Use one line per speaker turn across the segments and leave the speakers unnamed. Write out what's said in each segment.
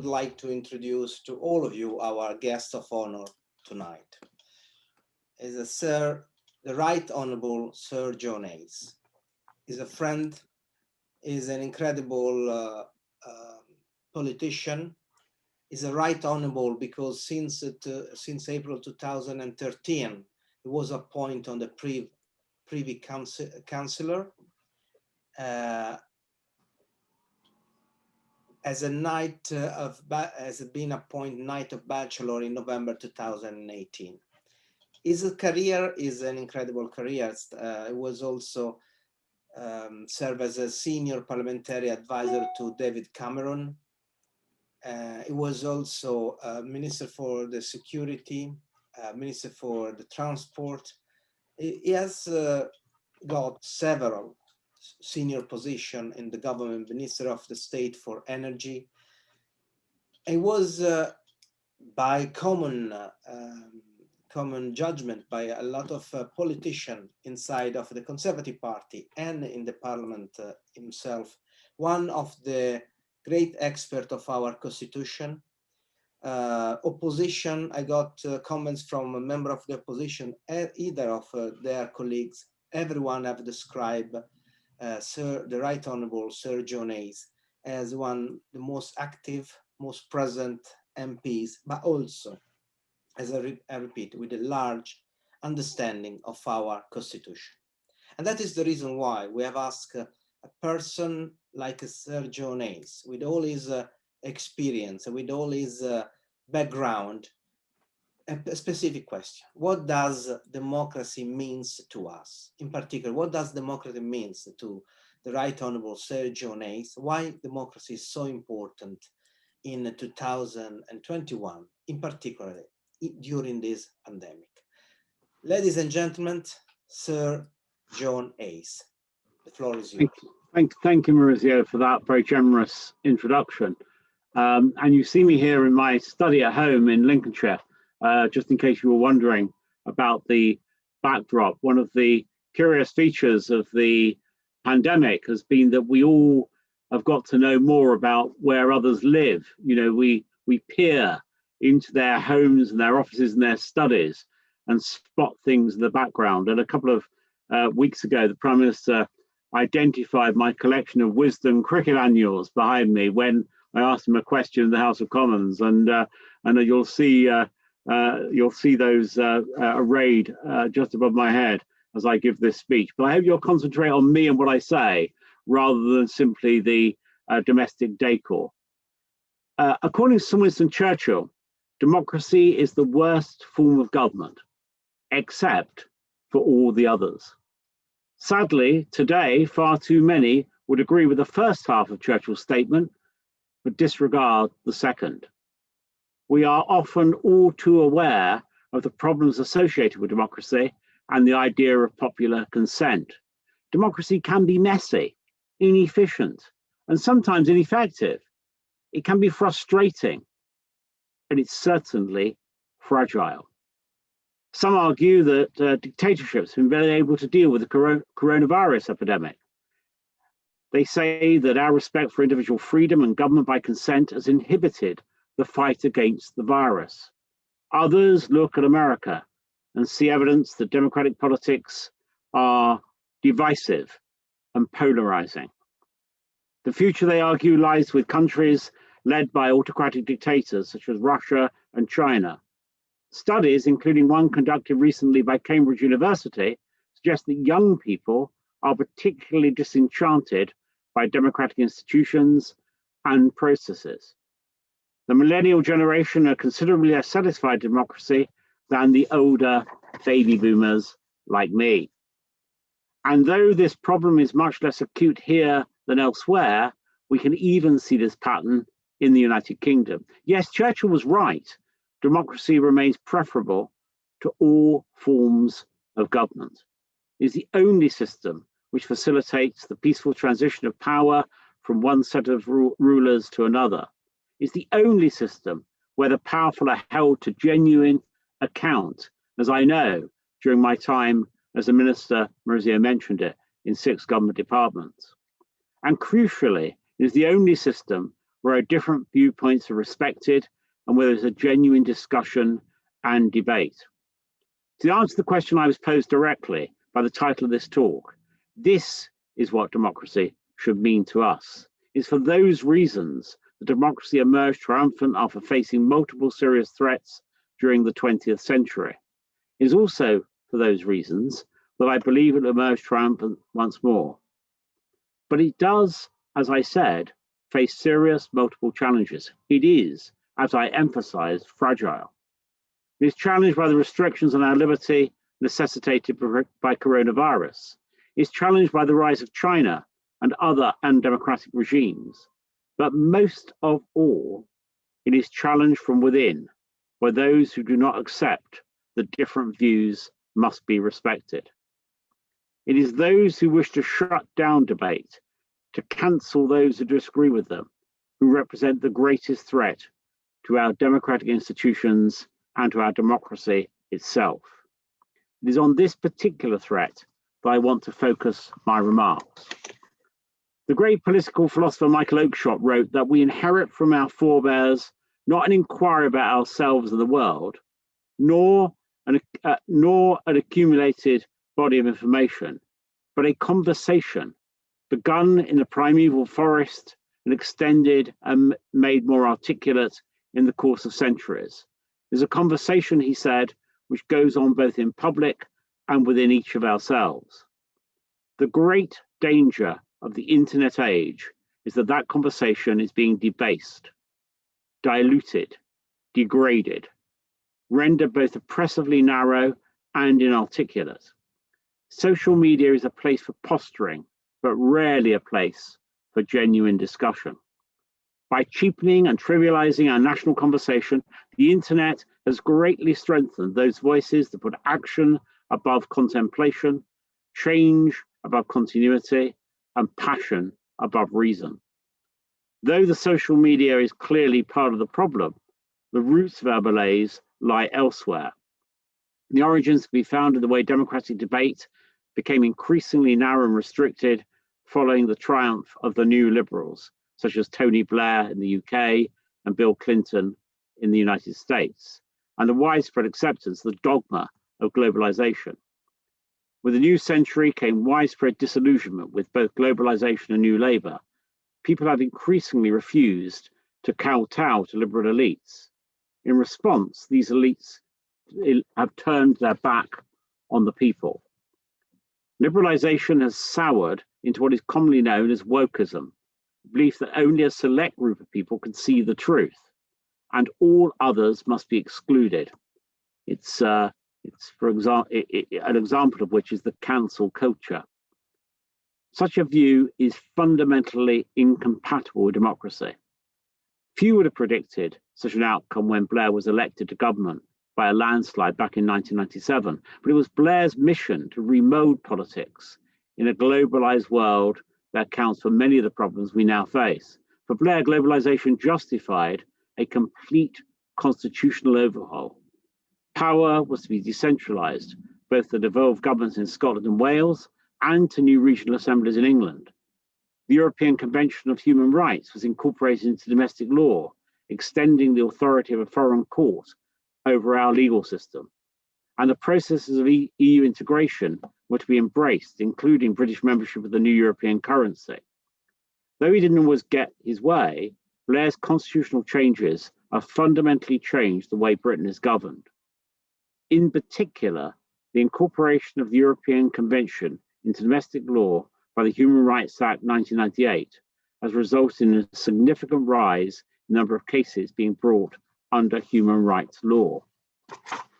would like to introduce to all of you our guest of honor tonight. Is the Right Honorable Sir John Hayes. He's a friend, is an incredible politician. Is a Right Honorable because since April 2013, he was appointed on the Privy Councilor as been appointed Knight Bachelor in November 2018. His career is an incredible career. He was also served as a senior parliamentary advisor to David Cameron. He was also Minister for the Security, Minister for the Transport. He has got several senior positions in the government, Minister of the State for Energy. He was by common judgment by a lot of politicians inside of the Conservative Party and in the Parliament himself, one of the great expert of our Constitution. Opposition, I got comments from a member of the opposition, either of their colleagues. Everyone have described the Right Honourable Sir John Hayes as one the most active, most present MPs, but also, as I repeat, with a large understanding of our Constitution. And that is the reason why we have asked a person like Sir John Hayes, with all his experience, with all his background, a specific question. What does democracy means to us? In particular, what does democracy means to the Right Honourable Sir John Hayes? Why democracy is so important in 2021, in particular, during this pandemic? Ladies and gentlemen, Sir John Hayes, the floor is yours.
Thank you, Maurizio, for that very generous introduction. And you see me here in my study at home in Lincolnshire, just in case you were wondering about the backdrop. One of the curious features of the pandemic has been that we all have got to know more about where others live. You know, we peer into their homes and their offices and their studies and spot things in the background. And a couple of weeks ago, the Prime Minister identified my collection of wisdom cricket annuals behind me when I asked him a question in the House of Commons, and you'll see those arrayed just above my head as I give this speech. But I hope you'll concentrate on me and what I say, rather than simply the domestic decor. According to Sir Winston Churchill, democracy is the worst form of government, except for all the others. Sadly, today, far too many would agree with the first half of Churchill's statement, but disregard the second. We are often all too aware of the problems associated with democracy and the idea of popular consent. Democracy can be messy, inefficient, and sometimes ineffective. It can be frustrating, and it's certainly fragile. Some argue that dictatorships have been able to deal with the coronavirus epidemic. They say that our respect for individual freedom and government by consent has inhibited the fight against the virus. Others look at America and see evidence that democratic politics are divisive and polarizing. The future, they argue, lies with countries led by autocratic dictators such as Russia and China. Studies, including one conducted recently by Cambridge University, suggest that young people are particularly disenchanted by democratic institutions and processes. The millennial generation are considerably less satisfied with democracy than the older baby boomers like me. And though this problem is much less acute here than elsewhere, we can even see this pattern in the United Kingdom. Yes, Churchill was right. Democracy remains preferable to all forms of government. It is the only system which facilitates the peaceful transition of power from one set of rulers to another. It's the only system where the powerful are held to genuine account, as I know during my time as a minister, Maurizio mentioned it, in 6 government departments. And crucially, it is the only system where our different viewpoints are respected and where there's a genuine discussion and debate. To answer the question I was posed directly by the title of this talk, this is what democracy should mean to us. It's for those reasons that democracy emerged triumphant after facing multiple serious threats during the 20th century. It is also for those reasons that I believe it will emerge triumphant once more. But it does, as I said, face serious multiple challenges. It is, as I emphasized, fragile. It is challenged by the restrictions on our liberty necessitated by coronavirus. It is challenged by the rise of China and other undemocratic regimes. But most of all, it is challenged from within, by those who do not accept that different views must be respected. It is those who wish to shut down debate, to cancel those who disagree with them, who represent the greatest threat to our democratic institutions and to our democracy itself. It is on this particular threat that I want to focus my remarks. The great political philosopher Michael Oakeshott wrote that we inherit from our forebears not an inquiry about ourselves and the world, nor an accumulated body of information, but a conversation begun in the primeval forest and extended and made more articulate in the course of centuries. There's a conversation, he said, which goes on both in public and within each of ourselves. The great danger of the internet age is that that conversation is being debased, diluted, degraded, rendered both oppressively narrow and inarticulate. Social media is a place for posturing, but rarely a place for genuine discussion. By cheapening and trivializing our national conversation, the internet has greatly strengthened those voices that put action above contemplation, change above continuity, and passion above reason. Though the social media is clearly part of the problem, the roots of our malaise lie elsewhere. The origins can be found in the way democratic debate became increasingly narrow and restricted following the triumph of the new liberals, such as Tony Blair in the UK and Bill Clinton in the United States, and the widespread acceptance of the dogma of globalization. With the new century came widespread disillusionment with both globalization and New Labour. People have increasingly refused to kowtow to liberal elites. In response, these elites have turned their back on the people. Liberalization has soured into what is commonly known as wokeism, the belief that only a select group of people can see the truth, and all others must be excluded. It's for example, an example of which is the cancel culture. Such a view is fundamentally incompatible with democracy. Few would have predicted such an outcome when Blair was elected to government by a landslide back in 1997, but it was Blair's mission to remold politics in a globalized world that accounts for many of the problems we now face. For Blair, globalization justified a complete constitutional overhaul. Power was to be decentralized, both to devolved governments in Scotland and Wales and to new regional assemblies in England. The European Convention of Human Rights was incorporated into domestic law, extending the authority of a foreign court over our legal system. And the processes of EU integration were to be embraced, including British membership of the new European currency. Though he didn't always get his way, Blair's constitutional changes have fundamentally changed the way Britain is governed. In particular, the incorporation of the European Convention into domestic law by the Human Rights Act 1998 has resulted in a significant rise in the number of cases being brought under human rights law.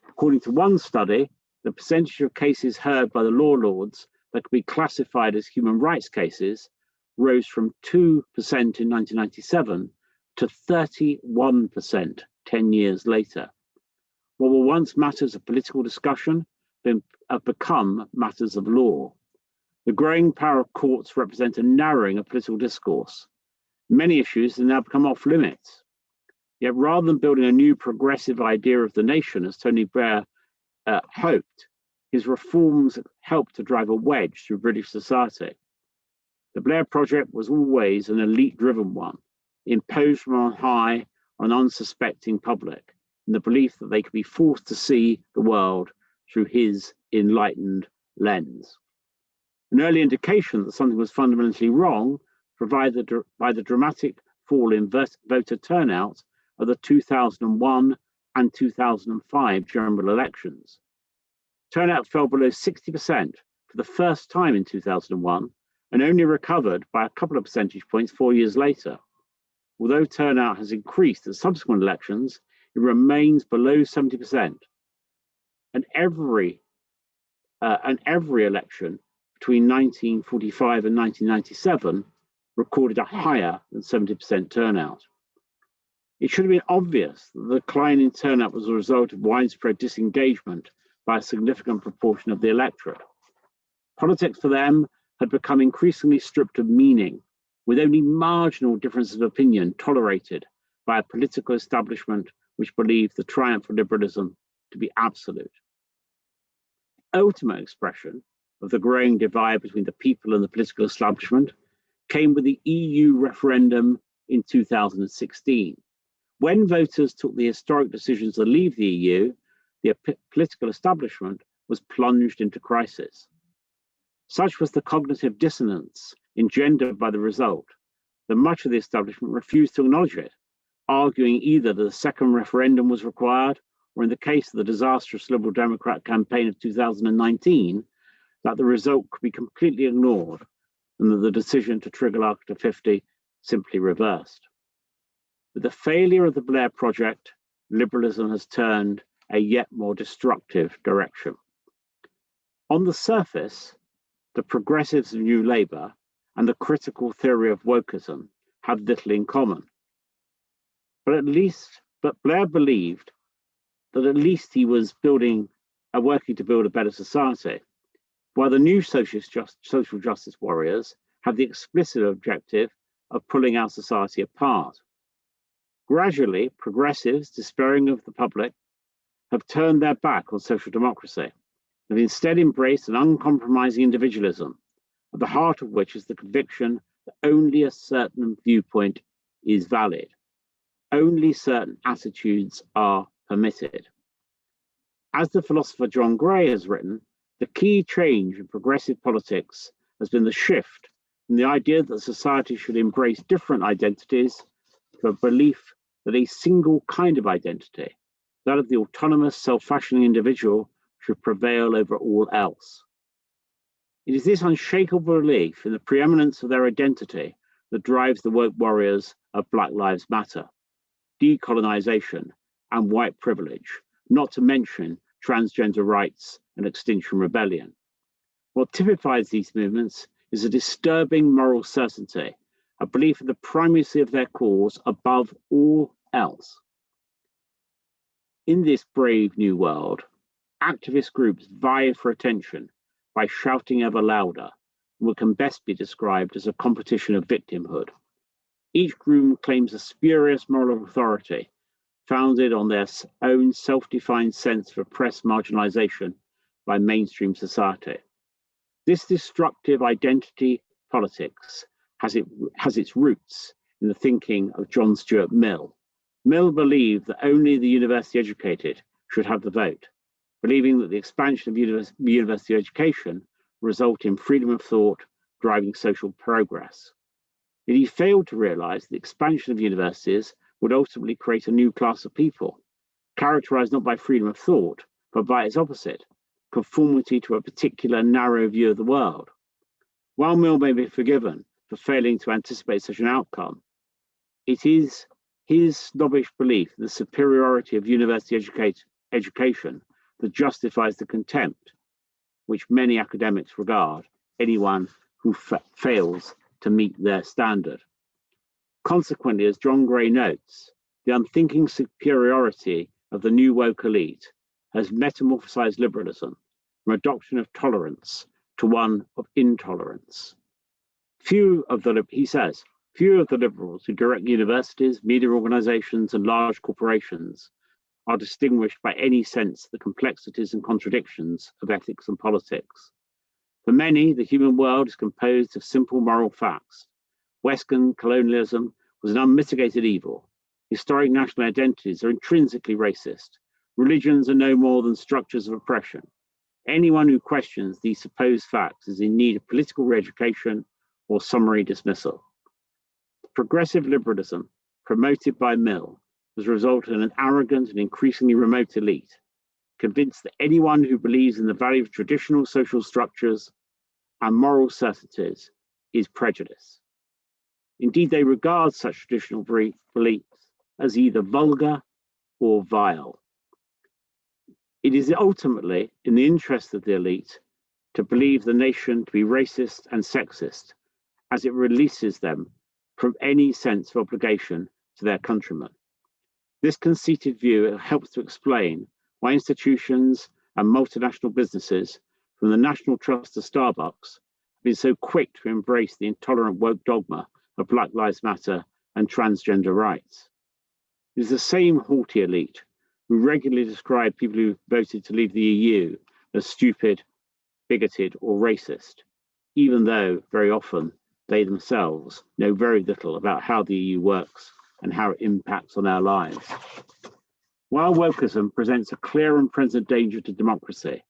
According to one study, the percentage of cases heard by the law lords that could be classified as human rights cases rose from 2% in 1997 to 31% 10 years later. What were once matters of political discussion have become matters of law. The growing power of courts represent a narrowing of political discourse. Many issues have now become off limits. Yet rather than building a new progressive idea of the nation, as Tony Blair hoped, his reforms helped to drive a wedge through British society. The Blair project was always an elite-driven one. imposed from on high on an unsuspecting public, in the belief that they could be forced to see the world through his enlightened lens. An early indication that something was fundamentally wrong provided by the dramatic fall in voter turnout of the 2001 and 2005 general elections. Turnout fell below 60% for the first time in 2001 and only recovered by a couple of percentage points 4 years later. Although turnout has increased in subsequent elections, it remains below 70%. And every election between 1945 and 1997 recorded a higher than 70% turnout. It should have been obvious that the decline in turnout was a result of widespread disengagement by a significant proportion of the electorate. Politics for them had become increasingly stripped of meaning, with only marginal differences of opinion tolerated by a political establishment which believed the triumph of liberalism to be absolute. Ultimate expression of the growing divide between the people and the political establishment came with the EU referendum in 2016. When voters took the historic decisions to leave the EU, the political establishment was plunged into crisis. Such was the cognitive dissonance engendered by the result that much of the establishment refused to acknowledge it, arguing either that a second referendum was required, or in the case of the disastrous Liberal Democrat campaign of 2019, that the result could be completely ignored and that the decision to trigger Article 50 simply reversed. With the failure of the Blair project, liberalism has turned a yet more destructive direction. On the surface, the progressives of New Labour and the critical theory of wokeism had little in common. But Blair believed that at least he was working to build a better society, while the new social justice warriors had the explicit objective of pulling our society apart. Gradually, progressives, despairing of the public, have turned their back on social democracy, have instead embraced an uncompromising individualism, at the heart of which is the conviction that only a certain viewpoint is valid. Only certain attitudes are permitted. As the philosopher John Gray has written, the key change in progressive politics has been the shift from the idea that society should embrace different identities to a belief that a single kind of identity, that of the autonomous, self-fashioning individual, should prevail over all else. It is this unshakable belief in the preeminence of their identity that drives the woke warriors of Black Lives Matter, decolonization, and white privilege, not to mention transgender rights and Extinction Rebellion. What typifies these movements is a disturbing moral certainty, a belief in the primacy of their cause above all else. In this brave new world, activist groups vie for attention by shouting ever louder, and what can best be described as a competition of victimhood. Each group claims a spurious moral authority, founded on their own self-defined sense of oppressed marginalization by mainstream society. This destructive identity politics has its roots in the thinking of John Stuart Mill. Mill believed that only the university educated should have the vote, believing that the expansion of university education result in freedom of thought, driving social progress. Yet he failed to realize the expansion of universities would ultimately create a new class of people, characterized not by freedom of thought, but by its opposite, conformity to a particular narrow view of the world. While Mill may be forgiven for failing to anticipate such an outcome, it is his snobbish belief in the superiority of university education that justifies the contempt which many academics regard anyone who fails to meet their standard. Consequently, as John Gray notes, the unthinking superiority of the new woke elite has metamorphosized liberalism from a doctrine of tolerance to one of intolerance. Few of the liberals who direct universities, media organizations, and large corporations are distinguished by any sense of the complexities and contradictions of ethics and politics. For many, the human world is composed of simple moral facts. Western colonialism was an unmitigated evil. Historic national identities are intrinsically racist. Religions are no more than structures of oppression. Anyone who questions these supposed facts is in need of political re-education or summary dismissal. Progressive liberalism, promoted by Mill, has resulted in an arrogant and increasingly remote elite, convinced that anyone who believes in the value of traditional social structures and moral certainties is prejudice. Indeed, they regard such traditional beliefs as either vulgar or vile. It is ultimately in the interest of the elite to believe the nation to be racist and sexist, as it releases them from any sense of obligation to their countrymen. This conceited view helps to explain why institutions and multinational businesses, from the National Trust to Starbucks, have been so quick to embrace the intolerant woke dogma of Black Lives Matter and transgender rights. It is the same haughty elite who regularly describe people who voted to leave the EU as stupid, bigoted, or racist, even though very often they themselves know very little about how the EU works and how it impacts on our lives. While wokeism presents a clear and present danger to democracy,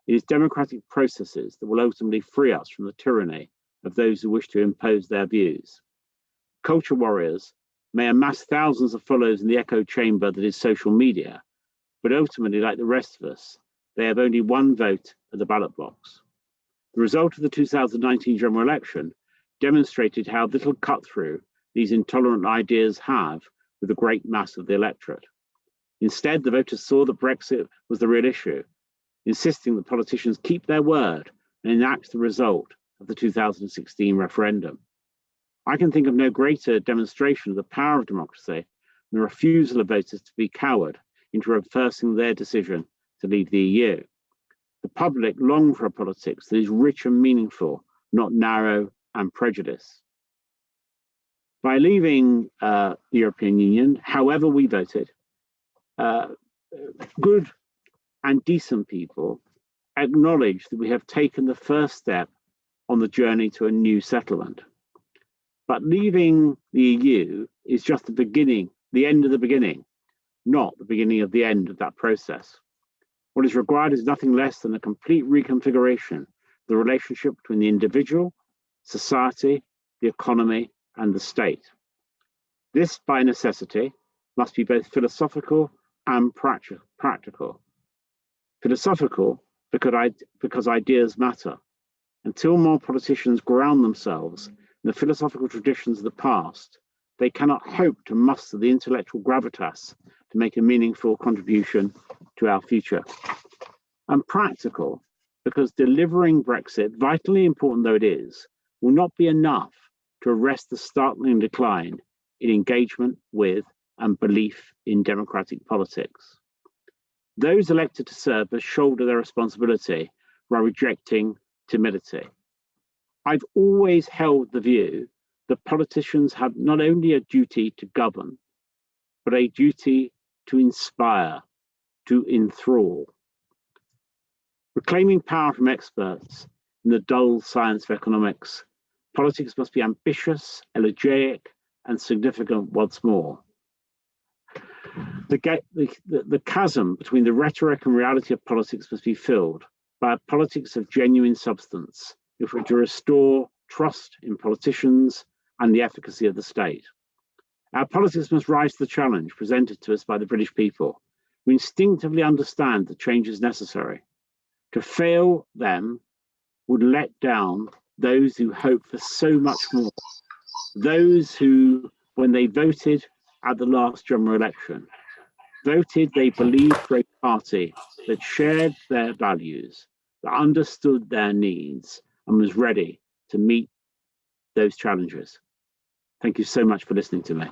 it is democratic processes that will ultimately free us from the tyranny of those who wish to impose their views. Culture warriors may amass thousands of followers in the echo chamber that is social media, but ultimately, like the rest of us, they have only one vote at the ballot box. The result of the 2019 general election demonstrated how little cut through these intolerant ideas have with the great mass of the electorate. Instead, the voters saw that Brexit was the real issue, insisting that politicians keep their word and enact the result of the 2016 referendum. I can think of no greater demonstration of the power of democracy than the refusal of voters to be cowed into reversing their decision to leave the EU. The public long for a politics that is rich and meaningful, not narrow and prejudiced. By leaving the European Union, however we voted, good and decent people acknowledge that we have taken the first step on the journey to a new settlement. But leaving the EU is just the beginning, the end of the beginning, not the beginning of the end of that process. What is required is nothing less than a complete reconfiguration of the relationship between the individual, society, the economy, and the state. This, by necessity, must be both philosophical and practical. Philosophical because ideas matter. Until more politicians ground themselves in the philosophical traditions of the past, they cannot hope to muster the intellectual gravitas to make a meaningful contribution to our future. And practical because delivering Brexit, vitally important though it is, will not be enough to arrest the startling decline in engagement with and belief in democratic politics. Those elected to serve must shoulder their responsibility while rejecting timidity. I've always held the view that politicians have not only a duty to govern, but a duty to inspire, to enthrall. Reclaiming power from experts in the dull science of economics, politics must be ambitious, elegiac, and significant once more. The chasm between the rhetoric and reality of politics must be filled by a politics of genuine substance if we're to restore trust in politicians and the efficacy of the state. Our politics must rise to the challenge presented to us by the British people, who instinctively understand that change is necessary. To fail them would let down those who hope for so much more. Those who, when they voted at the last general election, voted they believed for a party that shared their values, that understood their needs, and was ready to meet those challenges. Thank you so much for listening to me.